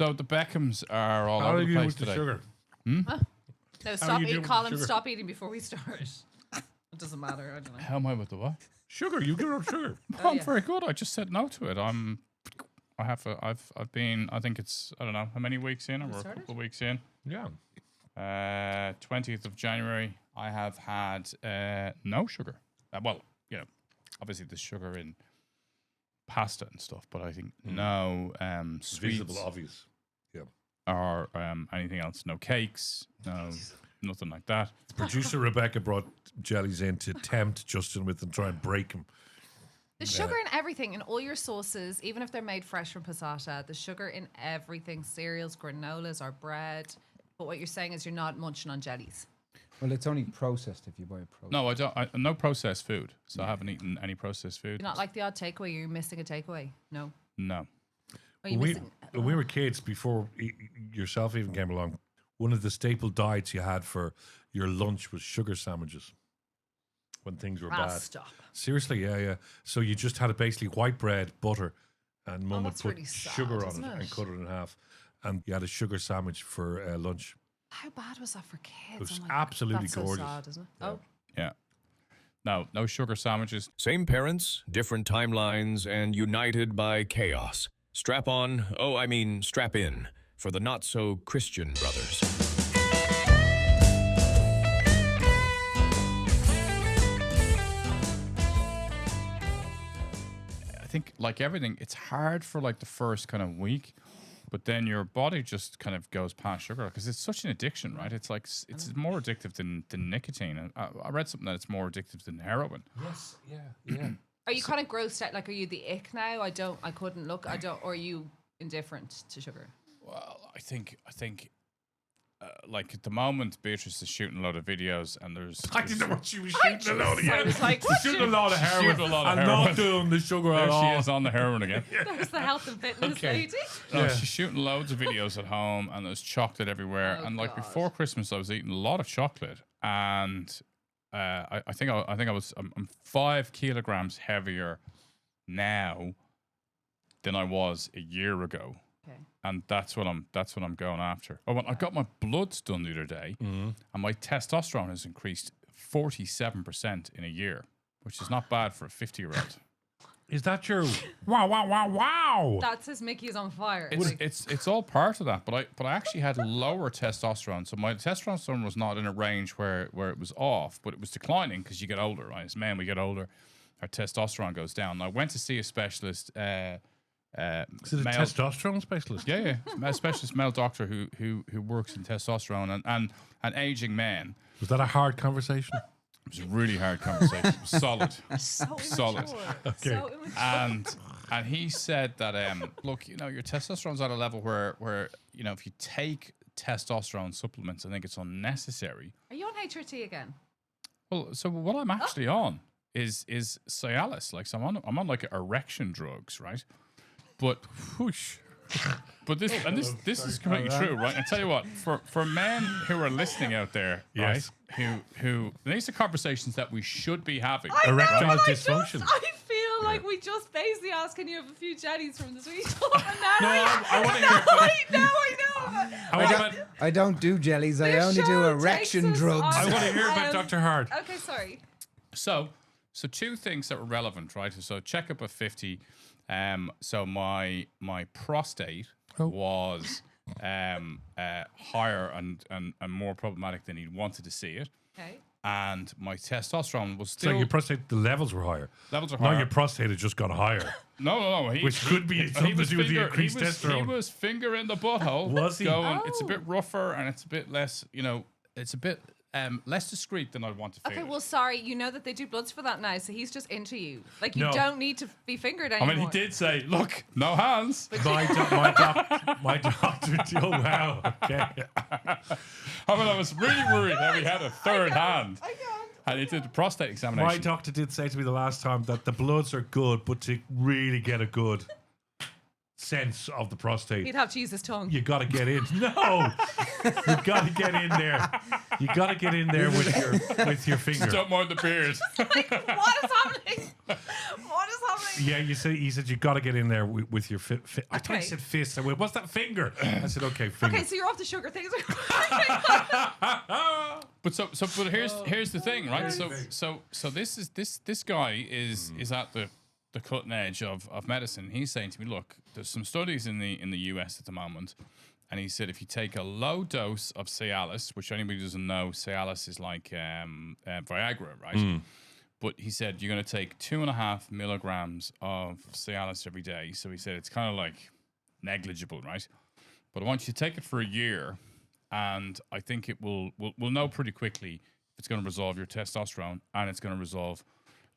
So the Beckhams are all How over are the you place with the today. sugar? No, stop you eating. doing Colm, with sugar? stop eating before we start. It doesn't matter. I don't know. How am I with the what? Sugar, you give up sugar. I'm yeah. very good. I just said no to it. I've been. I think it's. I don't know how many weeks in. Or a started? couple of weeks in. Yeah. 20th of January. I have had no sugar. Well, obviously there's sugar in pasta and stuff, but I think no sweets Visible, obvious. Yeah. or anything else. No cakes. No, nothing like that. Producer Rebecca brought jellies in to tempt Justin with and try and break him. The sugar in everything, in all your sauces, even if they're made fresh from passata, the sugar in everything, cereals, granolas, or bread. But what you're saying is you're not munching on jellies. Well, it's only processed if you buy a processed. No, I don't. No processed food. So I haven't eaten any processed food. You're not like the odd takeaway. You're missing a takeaway. No. No. Are you When missing? we were kids, before yourself even came along, one of the staple diets you had for your lunch was sugar sandwiches when things were bad. Stop. Seriously, yeah. So you just had basically white bread, butter, and Mum would that's put really sad, sugar on isn't it and it? cut it in half. And you had a sugar sandwich for lunch. How bad was that for kids? It was Oh my God, absolutely that's gorgeous. So sad, isn't it? Yeah. Oh, Yeah. No sugar sandwiches. Same parents, different timelines, and united by chaos. Strap on, strap in, for the not-so-Christian brothers. I think like everything, it's hard for like the first kind of week, but then your body just kind of goes past sugar because it's such an addiction, right? It's like it's more addictive than nicotine. And I read something that it's more addictive than heroin. Yes, yeah. are you kind of grossed out? Like, are you the ick now? I couldn't look. Or are you indifferent to sugar? Well, I think like at the moment, Beatrice is shooting a lot of videos, and there's I didn't know what she was shooting a lot of. I was like, She's shooting a lot of heroin. shooting a lot of I'm heroin. not doing the sugar there at she all. is on the heroin again. there's the health and fitness Okay. lady. No, Yeah. she's shooting loads of videos at home, and there's chocolate everywhere. Oh, and like God. before Christmas, I was eating a lot of chocolate, and I think I'm 5 kilograms heavier now than I was a year ago, Okay. and that's what I'm going after. Oh, well, I got my bloods done the other day, and my testosterone has increased 47% in a year, which is not bad for a 50-year-old. Is that your wow? That says Mickey is on fire. It's all part of that, but I actually had lower testosterone, so my testosterone was not in a range where it was off, but it was declining because you get older, right? As men, we get older, our testosterone goes down. And I went to see a specialist, Is it a male- testosterone specialist? yeah, a specialist male doctor who works in testosterone and aging men. Was that a hard conversation? It was a really hard conversation. It was solid. so solid. immature. Okay. So immature. And he said that look, your testosterone's at a level where if you take testosterone supplements, I think it's unnecessary. Are you on HRT again? Well, so what I'm actually on is Cialis. Like, so I'm on like erection drugs, right? But whoosh. But this is completely true, right? I tell you what, for men who are listening out there, Yes. right, who these are conversations that we should be having. Erectile dysfunction. I feel like we just basically asked, can you have a few jellies from the sweet shop? And now I want to hear about I don't do jellies. I This only do show erection takes us drugs. I on- want to hear about Dr. Hart. Okay, sorry. So two things that were relevant, right? So checkup at 50. So my prostate was higher and more problematic than he wanted to see it. Okay. And my testosterone was So still your prostate, the levels were higher. levels are Now higher. your prostate has just gone higher. No. Which could be something to do with the increased He testosterone. was fingering the butthole. Was he? Going, it's a Oh. bit rougher and it's a bit less, it's a bit less discreet than I'd want to feel. Okay, well, sorry. You know that they do bloods for that now, so he's just into you. Like, you No. don't need to be fingered I anymore. mean, he did say, look, no hands. My doctor. Oh wow. Okay. I mean, I was really worried how he had a third hand. I can't. And he did the prostate examination. My doctor did say to me the last time that the bloods are good, but to really get a good sense of the prostate. He'd have to use his tongue. You got to get in. No, you got to get in there. You got to get in there with your finger. Don't mind the beard. What is happening? What is happening? Yeah, he said you got to get in there with your I thought Okay. he said fist. I went, what's that finger? I said, okay, finger. Okay, so you're off the sugar things. But here's the thing, right? So this guy is at the cutting edge of medicine. He's saying to me, look, there's some studies in the US at the moment, and he said if you take a low dose of Cialis, which anybody who doesn't know, Cialis is like Viagra, right? But he said you're going to take 2.5 milligrams of Cialis every day. So he said it's kind of like negligible, right? But I want you to take it for a year, and I think we'll know pretty quickly if it's going to resolve your testosterone and it's going to resolve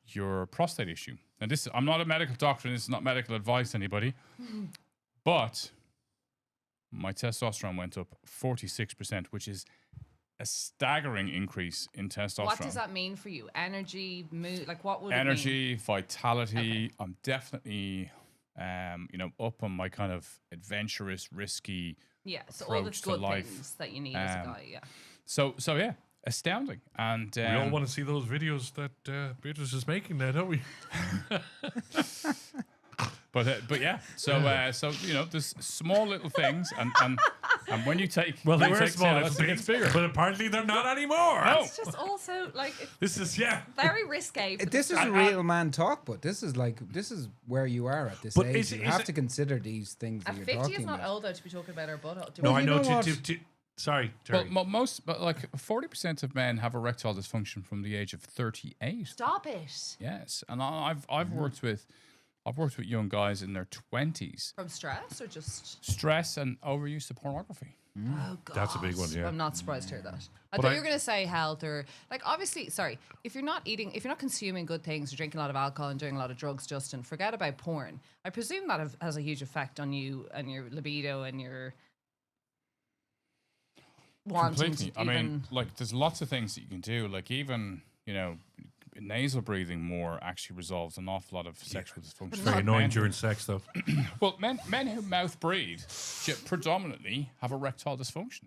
your prostate issue. And I'm not a medical doctor, and this is not medical advice to anybody, but my testosterone went up 46%, which is a staggering increase in testosterone. What does that mean for you? Energy, mood, like what would Energy, it mean? vitality. I'm definitely, up on my kind of adventurous, risky. Yeah, so all the approach to good life. things that you need as a guy, yeah. So yeah, astounding. And We all want to see those videos that Beatrice is making now, don't we? But yeah, so there's small little things, and when you take Well, they when you were take small, Cialis, it gets bigger. but apparently they're not anymore. No. It's just also like it's This is very risque. for This the is start. real man talk, but this is where you are at this But age. is You it- have is to consider these things that At you're 50 talking is not about. old though to be talking about our butt. No, Well, I you know. know what? Sorry, Terry. Well, most, but like 40% of men have erectile dysfunction from the age of 38. Stop it. Yes, and I've worked with young guys in their 20s. From stress or just Stress and overuse of pornography. oh god. That's a big one, yeah. I'm not surprised to hear that. I But thought I- you were gonna say health or like obviously sorry, if you're not consuming good things, you're drinking a lot of alcohol and doing a lot of drugs, Justin, forget about porn. I presume that has a huge effect on you and your libido and your wanting Completely. to I mean, even- like, there's lots of things that you can do. Like, even, nasal breathing more actually resolves an awful lot of sexual dysfunction. Very for annoying men. during sex, though. Well, men who mouth breathe predominantly have erectile dysfunction.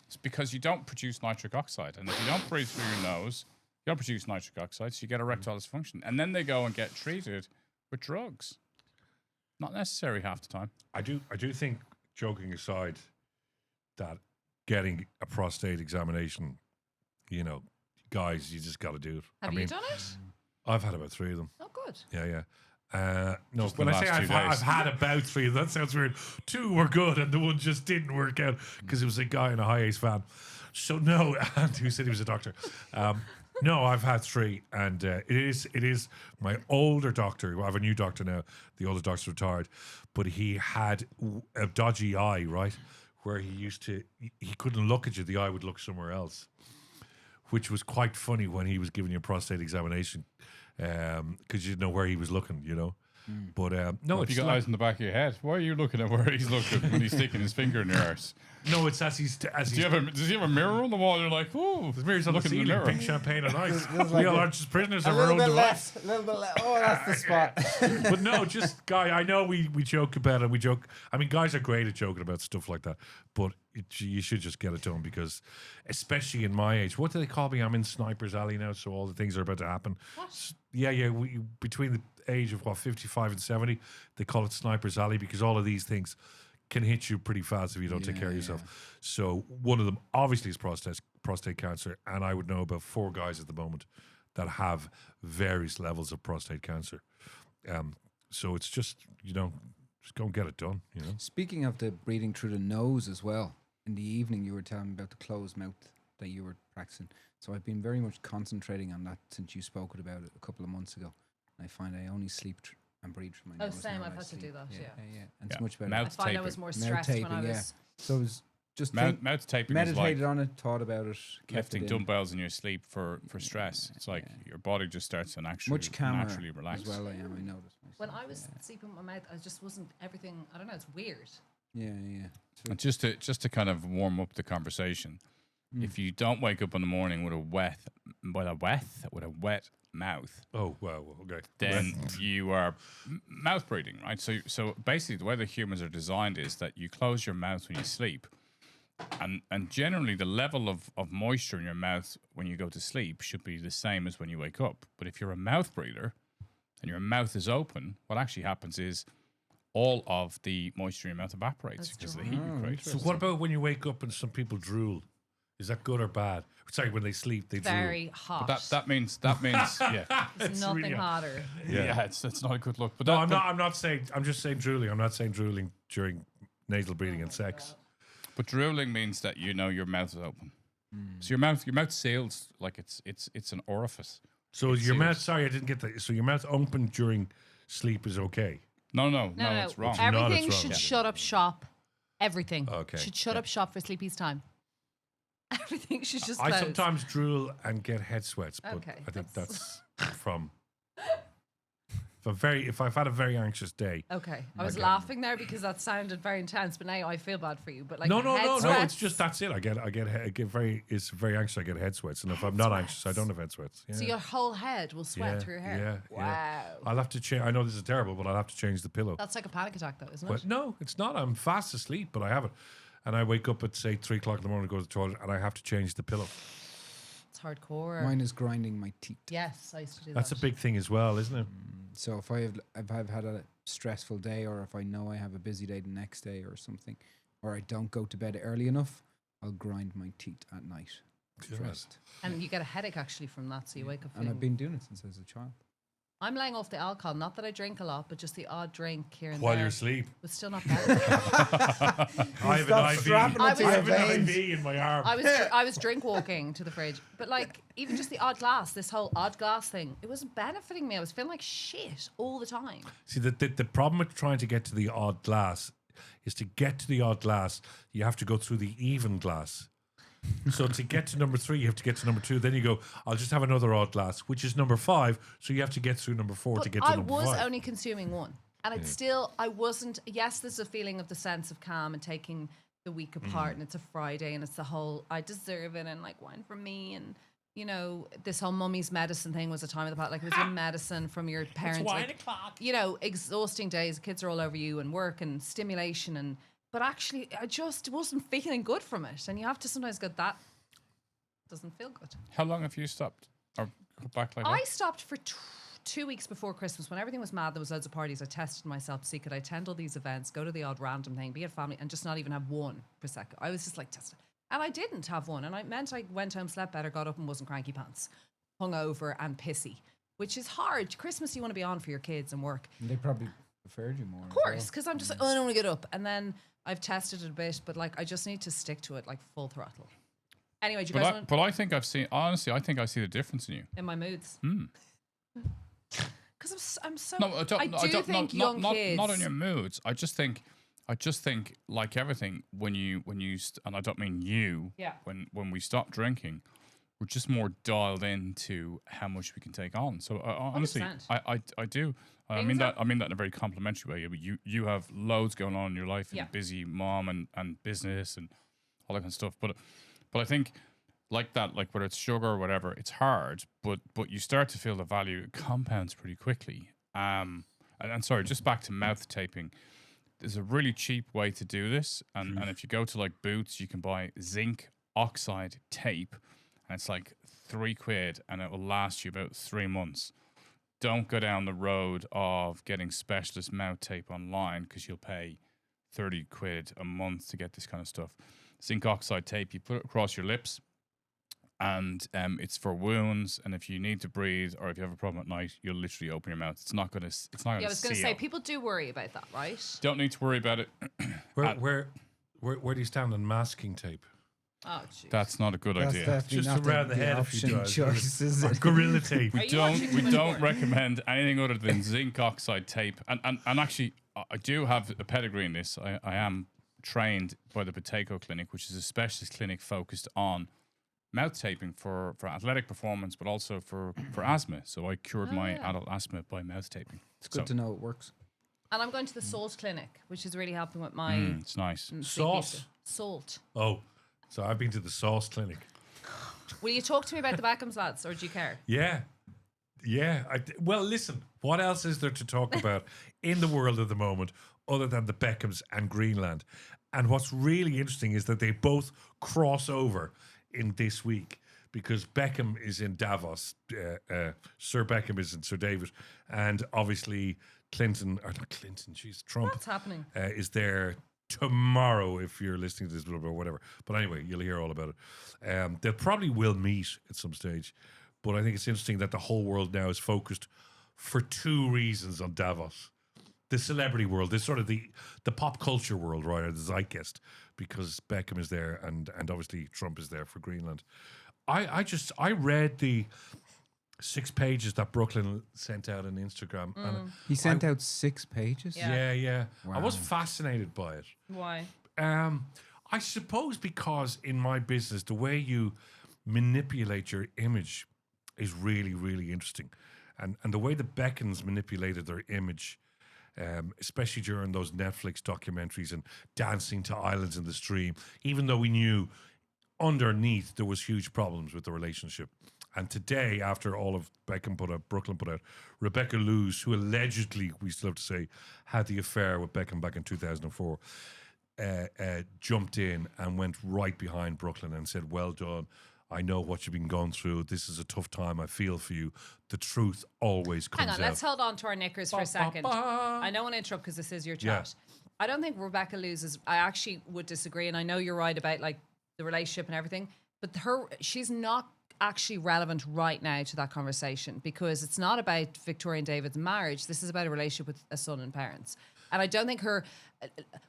It's because you don't produce nitric oxide. And if you don't breathe through your nose, you don't produce nitric oxide, so you get erectile dysfunction. And then they go and get treated with drugs. Not necessary half the time. I do think, joking aside, that getting a prostate examination, guys, you just got to do it. have you done it? I've had about 3 of them. Oh good. Yeah. No, Just when the I say last 2 I've days. had about 3, that sounds weird. 2 were good, and the one just didn't work out because it was a guy in a high ace van. So no, and who said he was a doctor. No, I've had 3, and it is my older doctor. I have a new doctor now. The older doctor's retired, but he had a dodgy eye, right, where he couldn't look at you. The eye would look somewhere else, which was quite funny when he was giving you a prostate examination, because you didn't know where he was looking, But no, If it's you got like, eyes in the back of your head, why are you looking at where he's looking when he's sticking his finger in your arse? no, it's as he's Does he have a mirror on the wall? You're like, ooh, the mirrors on the look in the ceiling, mirror. pink champagne and ice. Feels We like all a- are just prisoners A of our little own bit device. less. A little bit less. Oh, that's the spot. But no, just guy. I know we joke about it. We joke. I mean, guys are great at joking about stuff like that. But you should just get it done because, especially in my age, what do they call me? I'm in Sniper's Alley now, so all the things are about to happen. Yeah. Between the age of 55 and 70, they call it Sniper's Alley because all of these things can hit you pretty fast if you don't take care of yourself. So one of them obviously is prostate cancer, and I would know about 4 guys at the moment that have various levels of prostate cancer. So it's just just go and get it done. Speaking of the breathing through the nose as well, in the evening you were telling me about the closed mouth that you were practicing. So I've been very much concentrating on that since you spoke about it a couple of months ago. And I find I only sleep and breathe through my Oh, nose. same. now I've I had to do sleep. that, yeah. And Yeah. it's much better. Mouth I find I taping. was more Mouth stressed when I taping, yeah. was So it was just Mouth taping is like meditated on it, thought about it, kept lifting it in. dumbbells in your sleep for stress. It's like your body just starts to Much calmer naturally relax. as well. I am. I noticed. when I was sleeping with my mouth, I just wasn't everything. I don't know. It's weird. Yeah. And just to kind of warm up the conversation, if you don't wake up in the morning with a wet mouth, Oh, wow. Okay. then you are mouth breathing, right? So basically, the way that humans are designed is that you close your mouth when you sleep, and generally the level of moisture in your mouth when you go to sleep should be the same as when you wake up. But if you're a mouth breather and your mouth is open, what actually happens is all of the moisture in your mouth evaporates because of the heat you create. So what about when you wake up and some people drool? Is that good or bad? Sorry, when they sleep, they Very hot. But that means yeah. There's nothing really- hotter. Yeah, it's not a good look. But No, that, I'm not saying. I'm just saying drooling. I'm not saying drooling during nasal breathing and sex. But drooling means that your mouth is open. So your mouth seals like it's an orifice. So It your mouth. seals. Sorry, I didn't get that. So your mouth open during sleep is okay. No, No, it's wrong. Not Everything it's wrong. should Yeah. shut up shop. Everything Okay, should shut up shop for Sleepy's time. Everything should just I close. sometimes drool and get head sweats, but Okay, I think that's- that's from. If I've had a very anxious day. Okay, I was Okay. laughing there because that sounded very intense, but now I feel bad for you. But like No. head It's sweats- just that's it. I get very. It's very anxious. I get head sweats, and if I'm not anxious, I don't have head sweats. Yeah. So your whole head will sweat through your hair. Yeah, Wow. yeah. I'll have to change. I know this is terrible, but I'll have to change the pillow. That's like a panic attack, though, isn't But it? no, it's not. I'm fast asleep, but I have it. And I wake up at, say, 3 o'clock in the morning to go to the toilet, and I have to change the pillow. It's hardcore. Mine is grinding my teeth. Yes, I used to do That's that. a big thing as well, isn't it? So if I've had a stressful day, or if I know I have a busy day the next day or something, or I don't go to bed early enough, I'll grind my teeth at night. Stressed. And you get a headache actually from that, so you wake up And feeling. I've been doing it since I was a child. I'm laying off the alcohol. Not that I drink a lot, but just the odd drink here and While there. you're asleep. But still not better. I have an IV. strapping it to I your have an veins. IV in my arm. I was drink walking to the fridge, but like even just the odd glass, this whole odd glass thing, it wasn't benefiting me. I was feeling like shit all the time. See, the problem with trying to get to the odd glass is to get to the odd glass, you have to go through the even glass. So to get to number 3, you have to get to number 2. Then you go, I'll just have another odd glass, which is number 5. So you have to get through number 4 to But get to I number was 5. only consuming one, and it's still I wasn't. Yes, there's a feeling of the sense of calm and taking the week apart, and it's a Friday, and it's the whole I deserve it, and like wine from me, and you know this whole mummy's medicine thing was a time of the part. Like it was your medicine from your parents. Like, you know, exhausting days. Kids are all over you, and work and stimulation, and but actually I just wasn't feeling good from it, and you have to sometimes go that doesn't feel good. How long have you stopped or cut back like I that? stopped for 2 weeks before Christmas when everything was mad. There was loads of parties. I tested myself to see could I attend all these events, go to the odd random thing, be at family, and just not even have one Prosecco. I was just like tested, and I didn't have one, and I meant I went home, slept better, got up, and wasn't cranky pants, hungover and pissy, which is hard. Christmas you want to be on for your kids and work, And they probably preferred you more. of course, because I'm just like, oh, I don't want to get up, and then I've tested it a bit, but like I just need to stick to it like full throttle. Anyway, do you guys want But I think I've seen honestly. I think I see the difference in you. in my moods? Because I'm so. No, I don't. I no, do I don't, think not, young not, kids. Not on your moods. I just think like everything when you and I don't mean you. Yeah. When we stop drinking, we're just more dialed into how much we can take on. So honestly, 100%. I do. I Things mean are- that in a very complimentary way. You have loads going on in your life, and Yeah. a busy mom and business and all that kind of stuff. But I think like that, like whether it's sugar or whatever, it's hard. But you start to feel the value. It compounds pretty quickly. And sorry, just back to mouth taping. There's a really cheap way to do this, and if you go to like Boots, you can buy Zinc Oxide tape, and it's like £3, and it will last you about 3 months. Don't go down the road of getting specialist mouth tape online because you'll pay £30 a month to get this kind of stuff. Zinc oxide tape, you put it across your lips, and it's for wounds. And if you need to breathe or if you have a problem at night, you'll literally open your mouth. It's not gonna. It's not gonna. Yeah, I was going to seal. say people do worry about that, right? Don't need to worry about it. Where do you stand on masking tape? Oh, jeez. That's not a good That's idea. definitely Just not around the head if you option do it. choice, is Or it? gorilla tape. Are you watching too We much don't porn? recommend anything other than zinc oxide tape. And actually, I do have a pedigree in this. I am trained by the Potato Clinic, which is a specialist clinic focused on mouth taping for athletic performance, but also for asthma. So I cured my adult asthma by mouth taping. It's good to know it works. And I'm going to the Salt Clinic, which is really helping with my It's nice. sleep Salt? issue. Salt. Oh, So I've been to the sauce clinic. Will you talk to me about the Beckhams, lads, or do you care? Yeah. Yeah. Well, listen, what else is there to talk about in the world at the moment other than the Beckhams and Greenland? And what's really interesting is that they both cross over in this week because Beckham is in Davos, Sir Beckham is in Sir David, and obviously Trump What's happening? is there tomorrow if you're listening to this or whatever. But anyway, you'll hear all about it. They probably will meet at some stage. But I think it's interesting that the whole world now is focused for two reasons on Davos. The celebrity world, this sort of the pop culture world, right, or the zeitgeist, because Beckham is there and obviously Trump is there for Greenland. I read the 6 pages that Brooklyn sent out on Instagram. And He sent out 6 pages. Yeah. I was fascinated by it. Why? I suppose because in my business, the way you manipulate your image is really, really interesting. And the way the Beckhams manipulated their image, especially during those Netflix documentaries and dancing to Islands in the Stream, even though we knew underneath there was huge problems with the relationship. And today, after all of Brooklyn put out, Rebecca Lewis, who allegedly, we still have to say, had the affair with Beckham back in 2004, jumped in and went right behind Brooklyn and said, well done. I know what you've been going through. This is a tough time. I feel for you. The truth always comes out. Hang on, let's hold on to our knickers for a second. I don't want to interrupt because this is your chat. I don't think Rebecca loses. I actually would disagree, and I know you're right about like the relationship and everything, but she's not actually relevant right now to that conversation because it's not about Victoria and David's marriage. This is about a relationship with a son and parents. And I don't think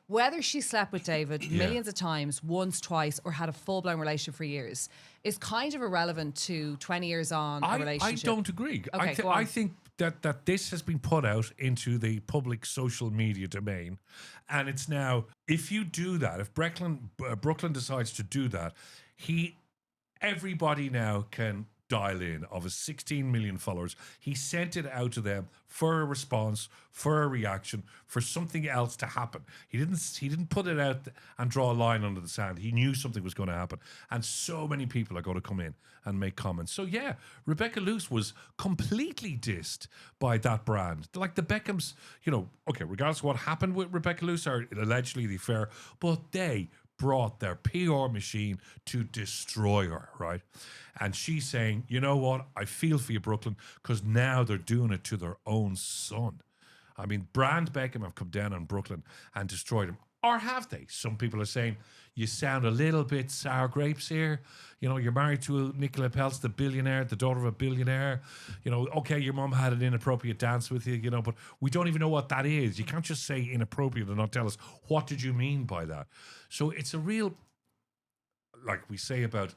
whether she slept with David millions of times, once, twice, or had a full-blown relationship for years is kind of irrelevant to 20 years on a relationship. I don't agree. Okay, I think that this has been put out into the public social media domain. And it's now, if you do that, if Brooklyn decides to do that, everybody now can dial in of his 16 million followers. He sent it out to them for a response, for a reaction, for something else to happen. He didn't put it out and draw a line under the sand. He knew something was going to happen. And so many people are going to come in and make comments. So yeah, Rebecca Lewis was completely dissed by that brand. Like the Beckhams, okay, regardless of what happened with Rebecca Lewis or allegedly the affair, but they brought their PR machine to destroy her, right? And she's saying, you know what? I feel for you, Brooklyn, because now they're doing it to their own son. I mean, Brand Beckham have come down on Brooklyn and destroyed him. Or have they? Some people are saying, you sound a little bit sour grapes here. You're married to Nicola Peltz, the billionaire, the daughter of a billionaire. Okay, your mum had an inappropriate dance with you, but we don't even know what that is. You can't just say inappropriate and not tell us, what did you mean by that? So it's a real, like we say about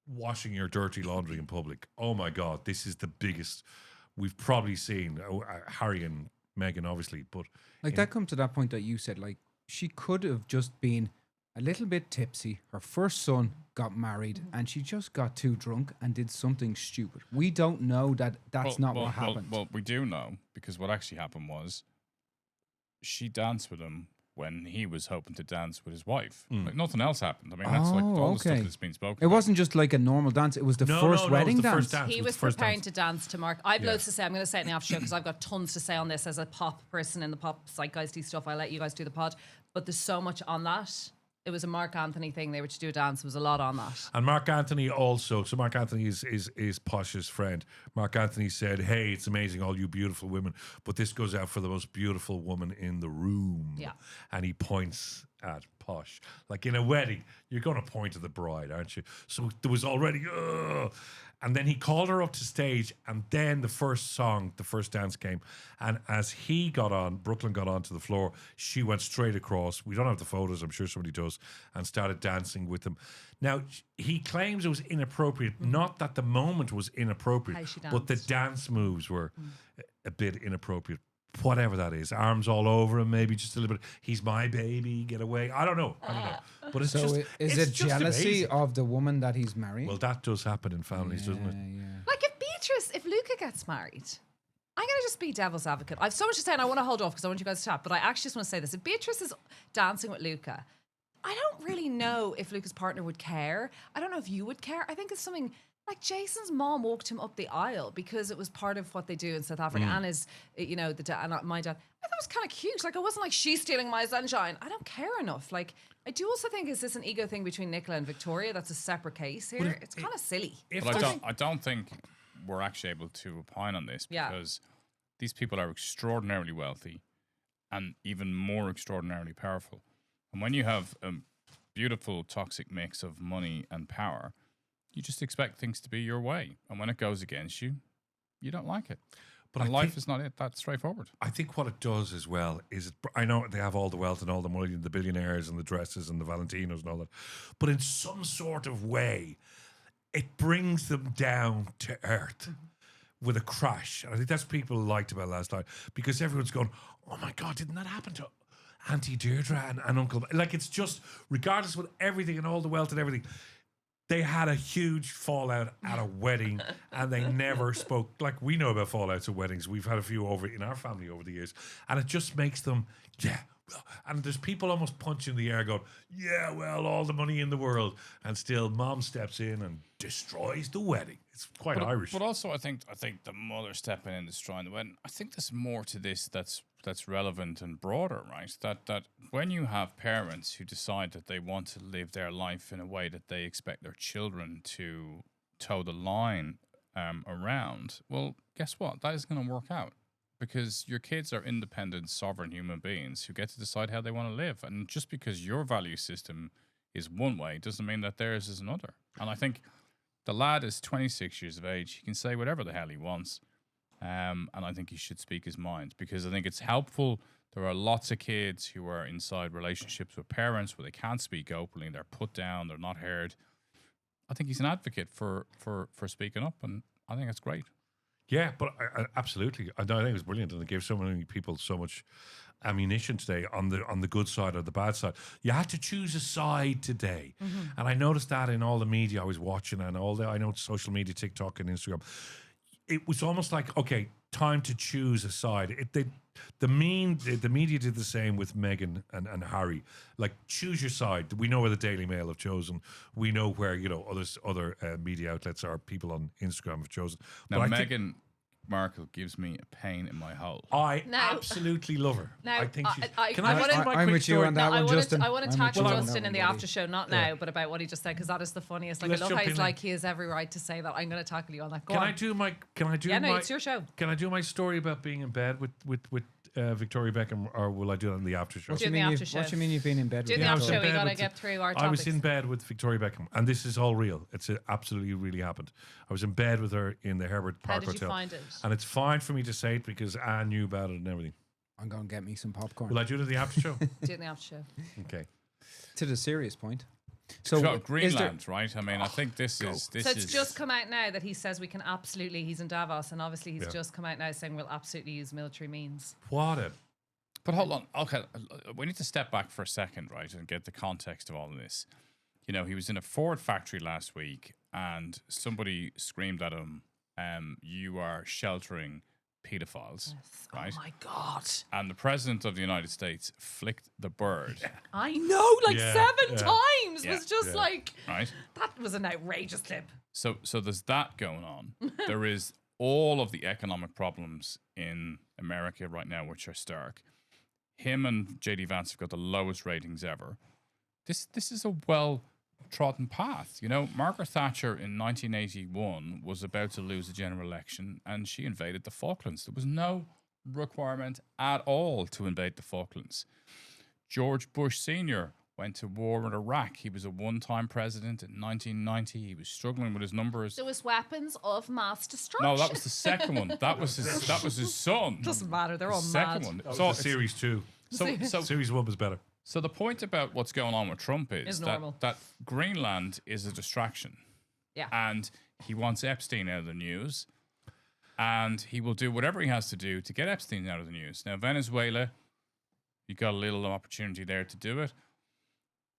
washing your dirty laundry in public. Oh my God, this is the biggest we've probably seen. Harry and Meghan, obviously, but that comes to that point that you said, like, she could have just been a little bit tipsy. Her first son got married and she just got too drunk and did something stupid. We don't know that's not what happened. Well, we do know because what actually happened was she danced with him when he was hoping to dance with his wife. Like nothing else happened. I mean, that's like all the stuff that's been spoken It wasn't just like a normal dance. It was the first wedding dance. He was preparing to dance to Mark. I've loads to say. I'm going to say it in the after show because I've got tons to say on this as a pop person in the pop zeitgeisty stuff. I'll let you guys do the pod. But there's so much on that. It was a Mark Anthony thing. They were to do a dance. There was a lot on that. And Mark Anthony also. So Mark Anthony is Posh's friend. Mark Anthony said, hey, it's amazing, all you beautiful women, but this goes out for the most beautiful woman in the room. Yeah. And he points at Posh. Like in a wedding, you're going to point to the bride, aren't you? So there was already, and then he called her up to stage, and then the first dance came. And as Brooklyn got onto the floor, she went straight across. We don't have the photos, I'm sure somebody does, and started dancing with him. Now, he claims it was inappropriate, not that the moment was inappropriate, but the dance moves were a bit inappropriate. Whatever that is, arms all over him, maybe just a little bit. He's my baby, get away. I don't know. But it's is it jealousy of the woman that he's marrying? Well, that does happen in families, doesn't it? Yeah. Like if Luca gets married, I'm going to just be devil's advocate. I've so much to say and I want to hold off because I want you guys to chat, but I actually just want to say this. If Beatrice is dancing with Luca, I don't really know if Luca's partner would care. I don't know if you would care. I think it's something like Jason's mom walked him up the aisle because it was part of what they do in South Africa, and his, my dad. I thought it was kind of cute. Like, it wasn't like she's stealing my sunshine. I don't care enough. Like, I do also think, is this an ego thing between Nicola and Victoria? That's a separate case here. It's kind of silly. But I don't think we're actually able to opine on this because these people are extraordinarily wealthy and even more extraordinarily powerful. And when you have a beautiful toxic mix of money and power, you just expect things to be your way. And when it goes against you, you don't like it. But life is not that straightforward. I think what it does as well is, I know they have all the wealth and all the money, and the billionaires and the dresses and the Valentinos and all that, but in some sort of way, it brings them down to earth with a crash. And I think that's what people liked about last night, because everyone's going, oh my God, didn't that happen to Auntie Deirdre and Uncle? Like, it's just, regardless with everything and all the wealth and everything, they had a huge fallout at a wedding and they never spoke. Like, we know about fallouts at weddings. We've had a few over in our family over the years. And it just makes them, and there's people almost punching the air going, yeah, well, all the money in the world. And still mom steps in and destroys the wedding. It's quite Irish. But also, I think the mother stepping in and destroying the wedding, I think there's more to this that's relevant and broader, right? That when you have parents who decide that they want to live their life in a way that they expect their children to toe the line around, well, guess what? That is going to work out, because your kids are independent, sovereign human beings who get to decide how they want to live. And just because your value system is one way doesn't mean that theirs is another. And I think the lad is 26 years of age. He can say whatever the hell he wants. And I think he should speak his mind, because I think it's helpful. There are lots of kids who are inside relationships with parents where they can't speak openly. They're put down. They're not heard. I think he's an advocate for speaking up, and I think it's great. Yeah, but I absolutely. I think it was brilliant, and it gave so many people so much ammunition today on the good side or the bad side. You had to choose a side today, and I noticed that in all the media I was watching, and I know social media, TikTok and Instagram. It was almost like, okay, time to choose a side. The media did the same with Meghan and Harry. Like, choose your side. We know where the Daily Mail have chosen. We know where other media outlets or people on Instagram have chosen. Now, Meghan Markle gives me a pain in my hole. I absolutely love her. Now, I think she's. I'm with you on that one, Justin. I want to tackle Justin in the buddy. after show, not now, but about what he just said, because that is the funniest. Like, Let's I love jump how he's in like, he has every right to say that. I'm going to tackle you on that. Can I do my? It's your show. Can I do my story about being in bed with Victoria Beckham, or will I do it on the after show? What do you mean you've been in bed with Do the her? after was in show. We bed got to with get through our I topics. was in bed with Victoria Beckham, and this is all real. It's absolutely really happened. I was in bed with her in the Herbert Park How did Hotel. you find it? And it's fine for me to say it because Anne knew about it and everything. I'm going to get me some popcorn. Will I do it in the after show? Do it in the after show. Okay. To the serious point. So So, Greenland, right? I mean, I think this is So it's just come out now that he says we can absolutely, he's in Davos, and obviously he's just come out now saying we'll absolutely use military means. What a... But hold on. Okay, we need to step back for a second, right, and get the context of all of this. You know, he was in a Ford factory last week, and somebody screamed at him, you are sheltering pedophiles, right? Oh my God. And the president of the United States flicked the bird, I know, like Yeah, 7 yeah. times. Yeah, Was just like, right? that was an outrageous clip. So there's that going on. There is all of the economic problems in America right now, which are stark. Him and JD Vance have got the lowest ratings ever. This is a well-trodden path. You know, Margaret Thatcher in 1981 was about to lose the general election, and she invaded the Falklands. There was no requirement at all to invade the Falklands. George Bush Sr. went to war in Iraq. He was a one-time president in 1990. He was struggling with his numbers. There was weapons of mass destruction. No, that was the second one. That was his son. Doesn't matter. They're all Second mad. one. That was So the series 2. so Series 1 was better. So the point about what's going on with Trump is Is normal. that Greenland is a distraction. Yeah. And he wants Epstein out of the news. And he will do whatever he has to do to get Epstein out of the news. Now, Venezuela, you got a little opportunity there to do it.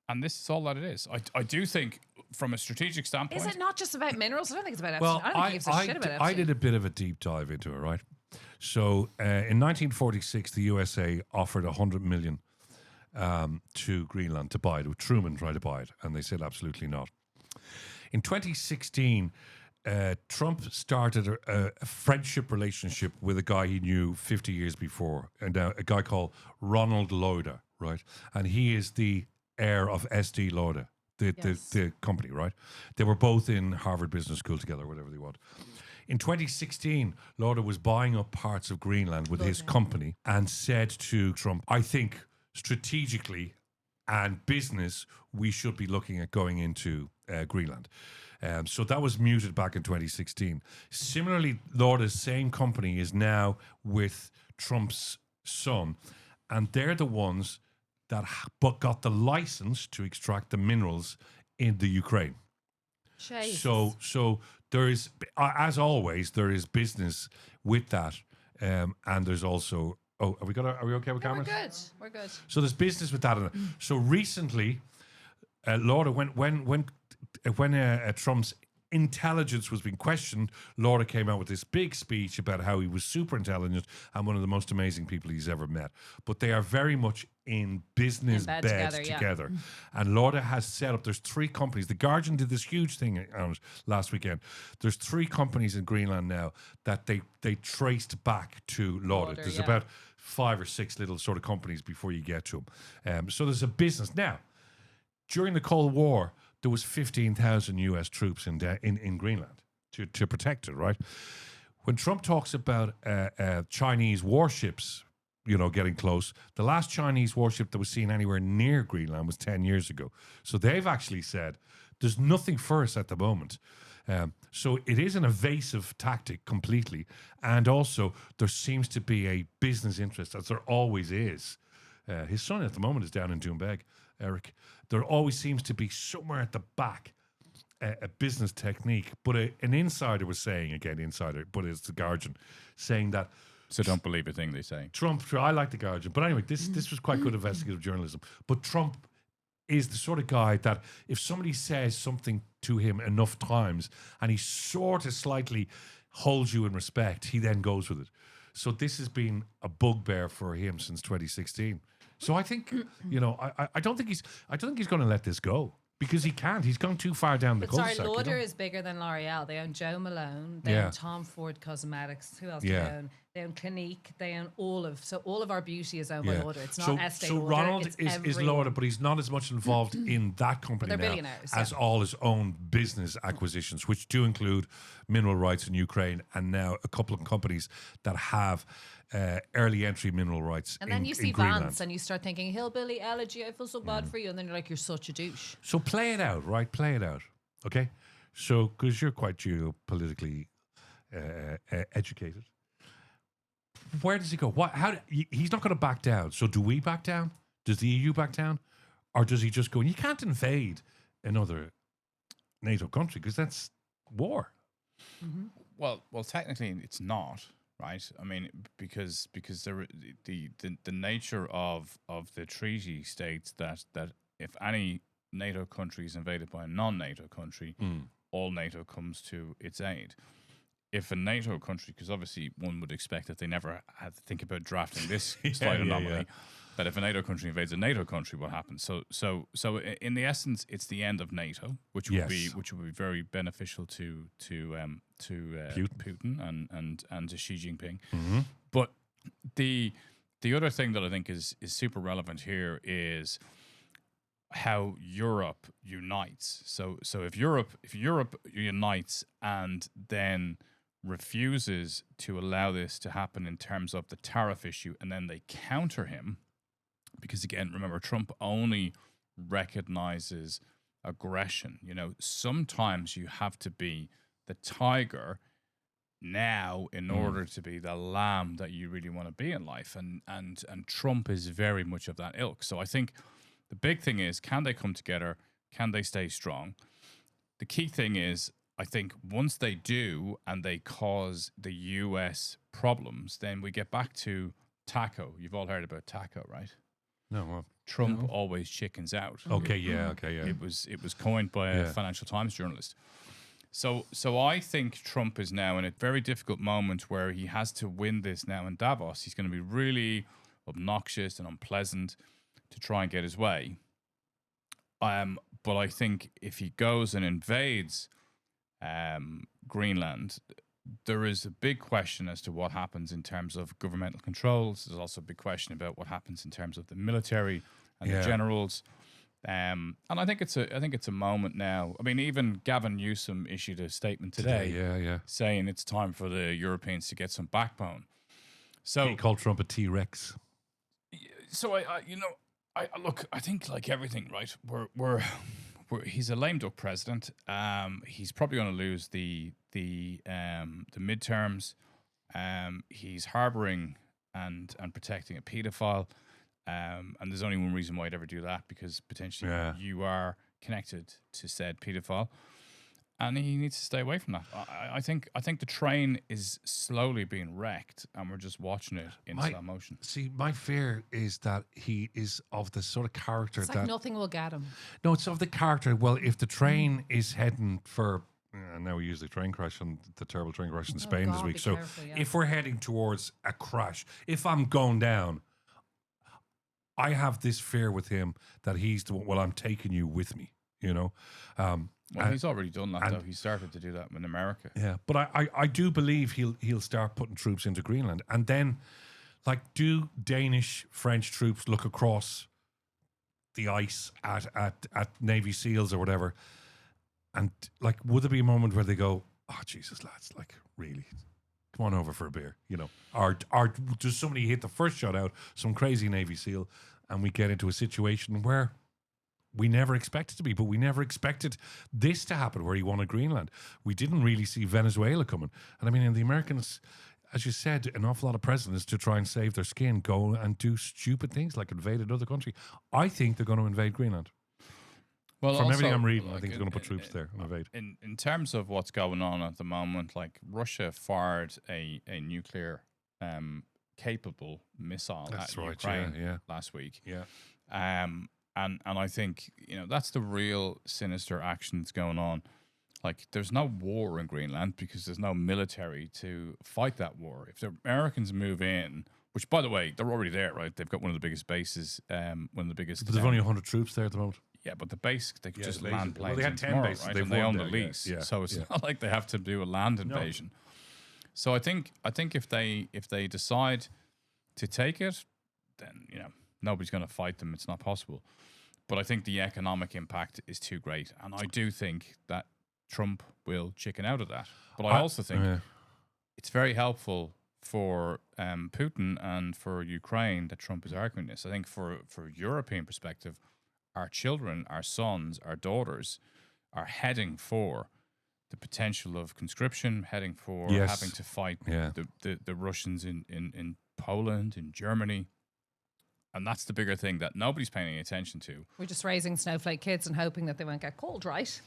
And this is all that it is. I do think, from a strategic standpoint... Is it not just about minerals? I don't think it's about Epstein. Well, I don't think he gives a shit about Epstein. I did a bit of a deep dive into it, right? So in 1946, the USA offered $100 million to Greenland to buy it. Truman tried to buy it, and they said absolutely not. In 2016, Trump started a friendship relationship with a guy he knew 50 years before, and a guy called Ronald Lauder, right? And he is the heir of SD Lauder, the company, right? They were both in Harvard Business School together, whatever they want. In 2016, Lauder was buying up parts of Greenland with his company and said to Trump, I think strategically and business, we should be looking at going into Greenland. So that was muted back in 2016. Similarly, Lauder's same company is now with Trump's son, and they're the ones that got the license to extract the minerals in the Ukraine. Jesus. So there is, as always, there is business with that, and there's also. Oh, are we okay with cameras? We're good. So there's business with that. So recently, Lauder, when Trump's intelligence was being questioned, Lauder came out with this big speech about how he was super intelligent and one of the most amazing people he's ever met. But they are very much in business bed bed together. And Lauder has set up, there's 3 companies. The Guardian did this huge thing on it last weekend. There's 3 companies in Greenland now that they traced back to Lauder. There's about 5 or 6 little sort of companies before you get to them. So there's a business. Now, during the Cold War, there was 15,000 US troops in Greenland to protect it, right? When Trump talks about Chinese warships, getting close, the last Chinese warship that was seen anywhere near Greenland was 10 years ago. So they've actually said there's nothing for us at the moment. So it is an evasive tactic completely. And also there seems to be a business interest, as there always is. His son at the moment is down in Doonbeg, Eric. There always seems to be somewhere at the back a business technique. But an insider was saying, but it's the Guardian, saying that. So don't believe a thing they say. Trump, I like the Guardian. But anyway, this was quite good investigative journalism. But Trump is the sort of guy that if somebody says something to him enough times and he sort of slightly holds you in respect, he then goes with it. So this has been a bugbear for him since 2016. So I think, I don't think he's going to let this go, because he can't. He's gone too far down the cul-de-sac. Sorry, Lauder is bigger than L'Oreal. They own Joe Malone. They own Tom Ford Cosmetics. Who else do they own? They own Clinique. They own all of our beauty is owned by Lauder. It's not Estee Lauder. So Ronald is Lauder, but he's not as much involved in that company they're now billionaires, as all his own business acquisitions, which do include mineral rights in Ukraine and now a couple of companies that have early entry mineral rights. And then you see Greenland. Vance and you start thinking, hillbilly elegy, I feel so bad for you. And then you're like, you're such a douche. So play it out, right? Play it out, okay? So, because you're quite geopolitically educated. Where does he go? He's not going to back down. So do we back down? Does the EU back down? Or does he just go, you can't invade another NATO country because that's war. Mm-hmm. Well, technically it's not, right? I mean, because the nature of the treaty states that if any NATO country is invaded by a non-NATO country, all NATO comes to its aid. If a NATO country, because obviously one would expect that they never had to think about drafting this slight anomaly, that if a NATO country invades a NATO country, what happens? So in the essence, it's the end of NATO, which would be very beneficial to Putin and to Xi Jinping. Mm-hmm. But the other thing that I think is super relevant here is how Europe unites. So if Europe unites and then refuses to allow this to happen in terms of the tariff issue, and then they counter him, because again, remember, Trump only recognizes aggression. Sometimes you have to be the tiger now in order to be the lamb that you really want to be in life, and Trump is very much of that ilk. So I think the big thing is, can they come together? Can they stay strong? The key thing is, I think once they do and they cause the US problems, then we get back to TACO. You've all heard about TACO, right? No. Trump always chickens out. Okay, yeah. It was coined by a Financial Times journalist. So I think Trump is now in a very difficult moment where he has to win this now in Davos. He's going to be really obnoxious and unpleasant. to try and get his way. But I think if he goes and invades Greenland, there is a big question as to what happens in terms of governmental controls. There's also a big question about what happens in terms of the military and the generals. And I think it's a moment now. I mean, even Gavin Newsom issued a statement today, saying it's time for the Europeans to get some backbone. So He called Trump a T-Rex. So I look. I think like everything, right? He's a lame duck president. He's probably going to lose the midterms. He's harboring and protecting a paedophile. And there's only one reason why I'd ever do that, because potentially you are connected to said paedophile, and he needs to stay away from that. I think the train is slowly being wrecked, and we're just watching it in slow motion. See, my fear is that he is of the sort of character It's that like nothing will get him. No, it's of the character. Well, if the train is heading for. Now we use the train crash and the terrible train crash in Spain this God, week. be So careful, yeah. if we're heading towards a crash, if I'm going down, I have this fear with him that he's the one. Well, I'm taking you with me. Well, he's already done that, though. He started to do that in America. Yeah, but I do believe he'll start putting troops into Greenland, and then, like, do Danish, French troops look across the ice at Navy SEALs or whatever, and like, would there be a moment where they go, "Oh Jesus, lads, like, really, come on over for a beer," or does somebody hit the first shot out, some crazy Navy SEAL, and we get into a situation where we never expected to be, but we never expected this to happen where he wanted Greenland. We didn't really see Venezuela coming. And I mean, the Americans, as you said, an awful lot of presidents to try and save their skin go and do stupid things like invade another country. I think they're going to invade Greenland. Well, From also, everything I'm reading, I like, think they're going to put troops there and invade. In terms of what's going on at the moment, like Russia fired a nuclear capable missile at Ukraine last week. Yeah. And I think, that's the real sinister action that's going on. Like, there's no war in Greenland because there's no military to fight that war. If the Americans move in, which, by the way, they're already there, right? They've got one of the biggest bases, one of the biggest. But there's only 100 troops there at the moment. Yeah, but the base, they could just the land bases. Well, planes they had in 10 tomorrow, bases. right? They've And they won own the there, yeah. lease. Yeah, So it's yeah. not like they have to do a land invasion. So I think if they decide to take it, then, nobody's going to fight them. It's not possible. But I think the economic impact is too great. And I do think that Trump will chicken out of that. But I also think it's very helpful for Putin and for Ukraine that Trump is arguing this. I think for European perspective, our children, our sons, our daughters are heading for the potential of conscription, heading for having to fight the Russians in Poland, in Germany. And that's the bigger thing that nobody's paying any attention to. We're just raising snowflake kids and hoping that they won't get cold, right?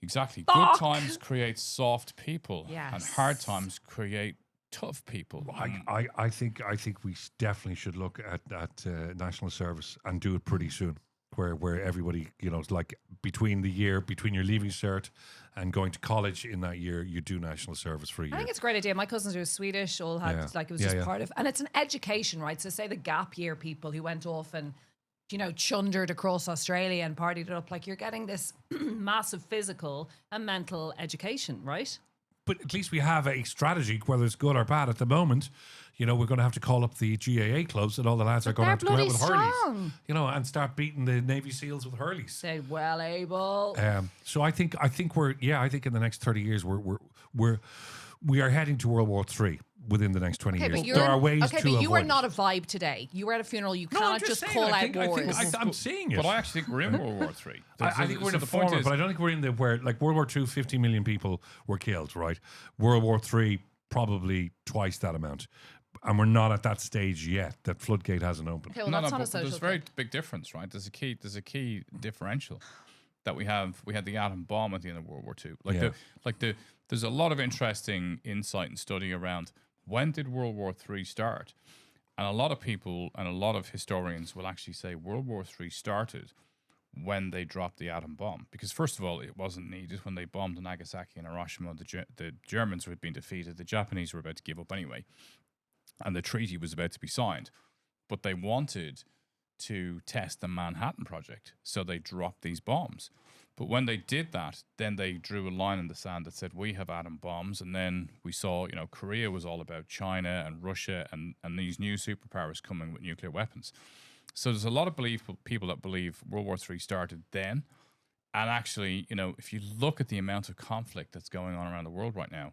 Exactly. Fuck. Good times create soft people, Yes. and hard times create tough people. I think we definitely should look at national service and do it pretty soon, where everybody, it's like between your leaving cert and going to college in that year, you do national service for a year. I think it's a great idea. My cousins who are Swedish all had it was just part of, and it's an education, right? So say the gap year people who went off and chundered across Australia and partied it up, like, you're getting this massive physical and mental education, right? But at least we have a strategy, whether it's good or bad. At the moment, we're going to have to call up the GAA clubs, and all the lads are going to have to go out with strong. Hurleys, and start beating the Navy SEALs with Hurleys. Say well able. So I think I think in the next 30 years we are heading to World War III within the next 20 years. There are ways to but you avoid are not it. a vibe today. You were at a funeral. You No, I'm cannot just just saying, call I out think- wars. I'm seeing it. But I actually think we're in World War III. I think we're in the former, but I don't think we're in the where, like, World War II, 50 million people were killed, right? World War III, probably twice that amount. And we're not at that stage yet. That floodgate hasn't opened. Okay, well, that's not a but social there's a very thing. big difference, right? There's a key differential that we had the atom bomb at the end of World War II. There's a lot of interesting insight and study around when did World War III start? And a lot of people and a lot of historians will actually say World War III started when they dropped the atom bomb. Because first of all, it wasn't needed. When they bombed Nagasaki and Hiroshima, the Germans had been defeated. The Japanese were about to give up anyway. And the treaty was about to be signed. But they wanted to test the Manhattan Project. So they dropped these bombs. But when they did that, then they drew a line in the sand that said, we have atom bombs. And then we saw, Korea was all about China and Russia and these new superpowers coming with nuclear weapons. So there's a lot of people that believe World War III started then. And actually, if you look at the amount of conflict that's going on around the world right now,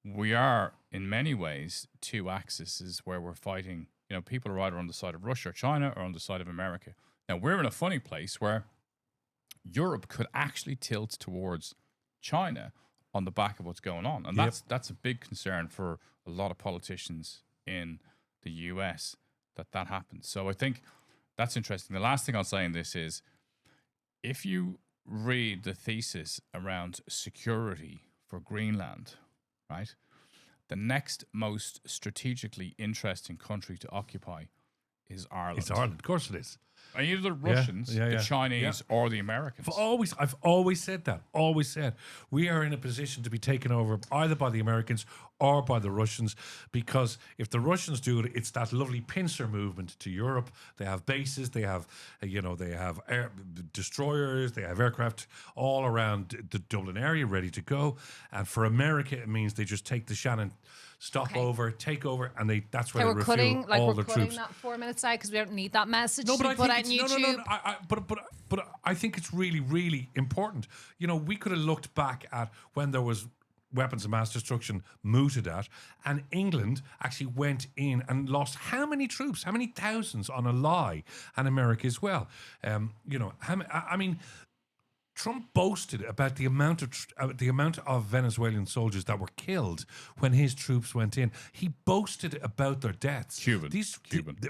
we are, in many ways, two axes where we're fighting. People are either on the side of Russia or China or on the side of America. Now, we're in a funny place where Europe could actually tilt towards China on the back of what's going on. And that's a big concern for a lot of politicians in the US that happens. So I think that's interesting. The last thing I'll say in this is, if you read the thesis around security for Greenland, right, the next most strategically interesting country to occupy is Ireland. It's Ireland, of course it is. Either the Russians, the Chinese, or the Americans. I've always said that. Always said we are in a position to be taken over either by the Americans or by the Russians, because if the Russians do it, it's that lovely pincer movement to Europe. They have bases, they have destroyers, they have aircraft all around the Dublin area ready to go. And for America, it means they just take the Shannon. Take over, and that's where they refuel all the troops. We're cutting that 4 minutes out because we don't need that message to but put I on think YouTube. but I think it's really, really important. We could have looked back at when there was weapons of mass destruction mooted at, and England actually went in and lost how many troops, how many thousands on a lie, and America as well. Trump boasted about the amount of Venezuelan soldiers that were killed when his troops went in. He boasted about their deaths. Cuban.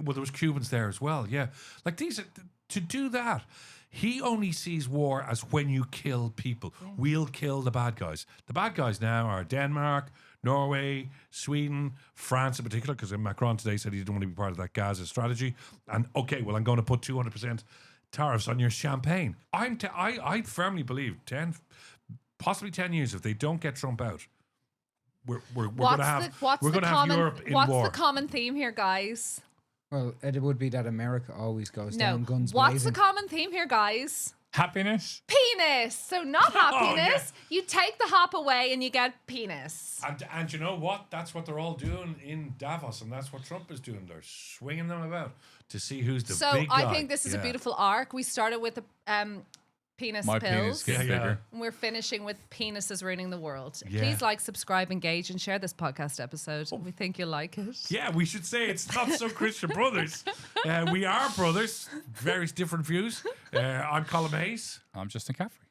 Well, there was Cubans there as well. Yeah, to do that. He only sees war as when you kill people. Yeah. We'll kill the bad guys. The bad guys now are Denmark, Norway, Sweden, France in particular, because Macron today said he didn't want to be part of that Gaza strategy. And I'm going to put 200% tariffs on your champagne. I firmly believe 10 years, if they don't get Trump out, we're going to have Europe in war. What's the common theme here, guys? Well, it would be that America always goes down guns What's blazing. the common theme here, guys? Happiness? Penis. So not happiness. You take the hop away and you get penis. And you know what? That's what they're all doing in Davos, and that's what Trump is doing. They're swinging them about to see who's the big guy. So I think this is a beautiful arc. We started with the penis My pills. penis getting bigger. And we're finishing with penises ruining the world. Yeah. Please like, subscribe, engage, and share this podcast episode. We think you'll like it. Yeah, we should say it's not so Christian brothers. We are brothers, very different views. I'm Colm Hayes. I'm Justin Caffrey.